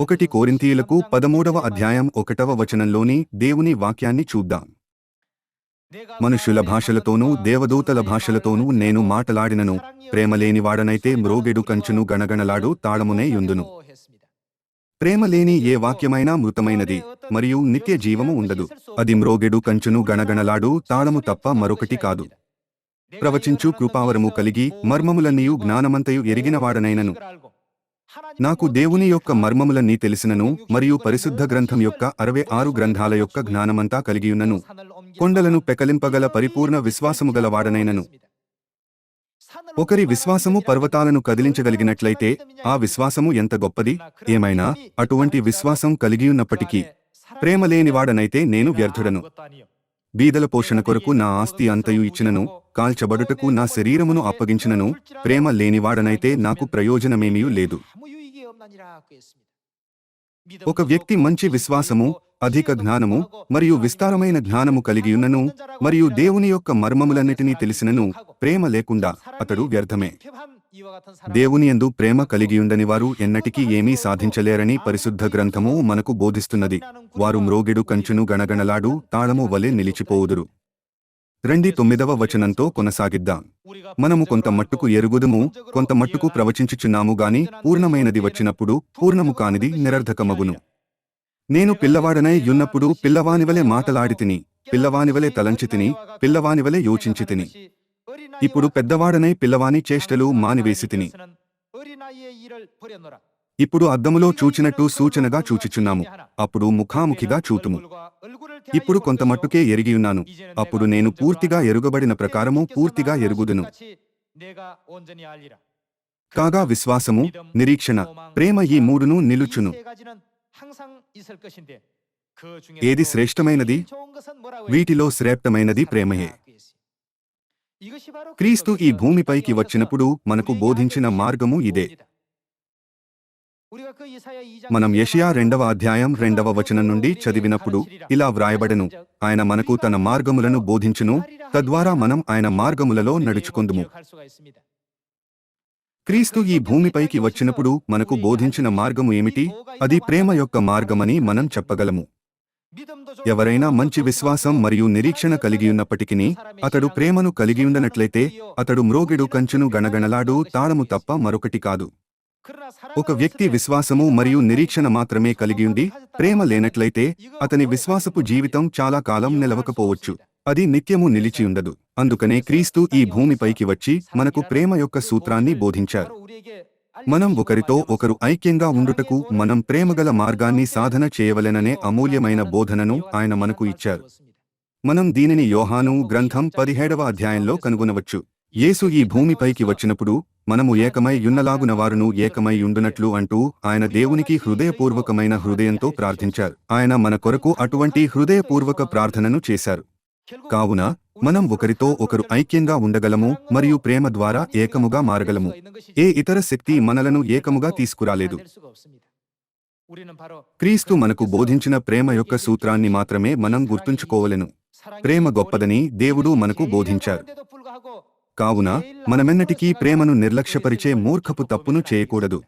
ఒకటి కొరింథీయులకు 13వ అధ్యాయం 1వ వచనంలోని దేవుని వాక్యాన్ని చూద్దాం. మనుష్యుల భాషలతోనూ దేవదూతల భాషలతోనూ నేను మాటలాడినను, ప్రేమలేనివాడనైతే మ్రోగెడు కంచును గణగణలాడు తాళమునే యుందును. ప్రేమలేని ఏ వాక్యమైనా మృతమైనది, మరియు నిత్య జీవము ఉండదు. అది మ్రోగెడు కంచును గణగణలాడు తాళము తప్ప మరొకటి కాదు. ప్రవచించు కృపావరము కలిగి మర్మములన్నీయు జ్ఞానమంతయు ఎరిగినవాడనైనను, నాకు దేవుని యొక్క మర్మములన్నీ తెలిసినను, మరియు పరిశుద్ధ గ్రంథం యొక్క 66 గ్రంథాల యొక్క జ్ఞానమంతా కలిగియున్నను, కొండలను పెకలింపగల పరిపూర్ణ విశ్వాసము గలవాడనైనను. ఒకరి విశ్వాసము పర్వతాలను కదిలించగలిగినట్లయితే ఆ విశ్వాసము ఎంత గొప్పది! ఏమైనా అటువంటి విశ్వాసం కలిగియున్నప్పటికీ ప్రేమలేనివాడనైతే నేను వ్యర్థుడను. బీదల పోషణ కొరకు నా ఆస్తి అంతయు ఇచ్చినను, కాల్చబడుటకు నా శరీరమును అప్పగించినను, ప్రేమ లేనివాడనైతే నాకు ప్రయోజనమేమీ లేదు. ఒక వ్యక్తి మంచి విశ్వాసము, అధిక జ్ఞానము మరియు విస్తారమైన జ్ఞానము కలిగియున్నను, మరియు దేవుని యొక్క మర్మములన్నిటినీ తెలిసినను, ప్రేమ లేకుండా అతడు వ్యర్థమే. దేవునియందు ప్రేమ కలిగియుండని వారు ఎన్నటికీ ఏమీ సాధించలేరని పరిశుద్ధ గ్రంథము మనకు బోధిస్తున్నది. వారు మ్రోగెడు కంచును గణగణలాడు తాళము వలె నిలిచిపోవుదురు. 9వ వచనంతో కొనసాగిద్దాం. మనము కొంత మట్టుకు ఎరుగుదుము, కొంత మట్టుకు ప్రవచించుచున్నాము గాని పూర్ణమైనది వచ్చినప్పుడు పూర్ణము కానిది నిరర్ధకమగును. నేను పిల్లవాడనై యున్నప్పుడు పిల్లవానివలే మాటలాడితిని, పిల్లవానివలే తలంచితిని, పిల్లవానివలే యోచించితిని. ఇప్పుడు పెద్దవాడనై పిల్లవాని చేష్టలు మానివేసితిని. ఇప్పుడు అద్దములో చూచినట్టు సూచనగా చూచుచున్నాము, అప్పుడు ముఖాముఖిగా చూతుము. ఇప్పుడు కొంతమట్టుకే ఎరిగియున్నాను, అప్పుడు నేను పూర్తిగా ఎరుగబడిన ప్రకారము పూర్తిగా ఎరుగుదును. కాగా విశ్వాసము, నిరీక్షణ, ప్రేమ ఈ మూడును నిలుచును. ఏది శ్రేష్టమైనది? వీటిలో శ్రేష్టమైనది ప్రేమయే. క్రీస్తు ఈ భూమిపైకి వచ్చినప్పుడు మనకు బోధించిన మార్గము ఇదే. మనం యెషయా 2వ అధ్యాయం 2వ వచనం నుండి చదివినప్పుడు ఇలా వ్రాయబడెను, ఆయన మనకు తన మార్గములను బోధించును, తద్వారా మనం ఆయన మార్గములలో నడుచుకొందుము. క్రీస్తు ఈ భూమిపైకి వచ్చినప్పుడు మనకు బోధించిన మార్గము ఏమిటి? అది ప్రేమ యొక్క మార్గమని మనం చెప్పగలము. ఎవరైనా మంచి విశ్వాసం మరియు నిరీక్షణ కలిగియున్నప్పటికీ అతడు ప్రేమను కలిగియుండనట్లయితే అతడు మ్రోగెడు కంచును గణగణలాడు తాళము తప్ప మరొకటి కాదు. ఒక వ్యక్తి విశ్వాసము మరియు నిరీక్షణ మాత్రమే కలిగియుండి ప్రేమ లేనట్లయితే అతని విశ్వాసపు జీవితం చాలా కాలం నిలవకపోవచ్చు. అది నిత్యము నిలిచియుండదు. అందుకనే క్రీస్తు ఈ భూమిపైకి వచ్చి మనకు ప్రేమ యొక్క సూత్రాన్ని బోధించారు. మనం ఒకరితో ఒకరు ఐక్యంగా ఉండుటకు మనం ప్రేమగల మార్గాన్ని సాధన చేయవలెననే అమూల్యమైన బోధనను ఆయన మనకు ఇచ్చారు. మనం దీనిని యోహాను గ్రంథం 17వ అధ్యాయంలో కనుగొనవచ్చు. యేసు ఈ భూమిపైకి వచ్చినప్పుడు మనము ఏకమై యున్నలాగున వారును ఏకమై యుండునట్లు అంటూ ఆయన దేవునికి హృదయపూర్వకమైన హృదయంతో ప్రార్థించారు. ఆయన మన కొరకు అటువంటి హృదయపూర్వక ప్రార్థనను చేశారు. కావున మనం ఒకరితో ఒకరు ఐక్యంగా ఉండగలము మరియు ప్రేమ ద్వారా ఏకముగా మారగలము. ఏ ఇతర శక్తి మనలను ఏకముగా తీసుకురాలేదు. క్రీస్తు మనకు బోధించిన ప్రేమ యొక్క సూత్రాన్ని మాత్రమే మనం గుర్తుంచుకోవలెను. ప్రేమ గొప్పదని దేవుడు మనకు బోధించారు. కావున మనమెన్నటికీ ప్రేమను నిర్లక్ష్యపరిచే మూర్ఖపు తప్పును చేయకూడదు.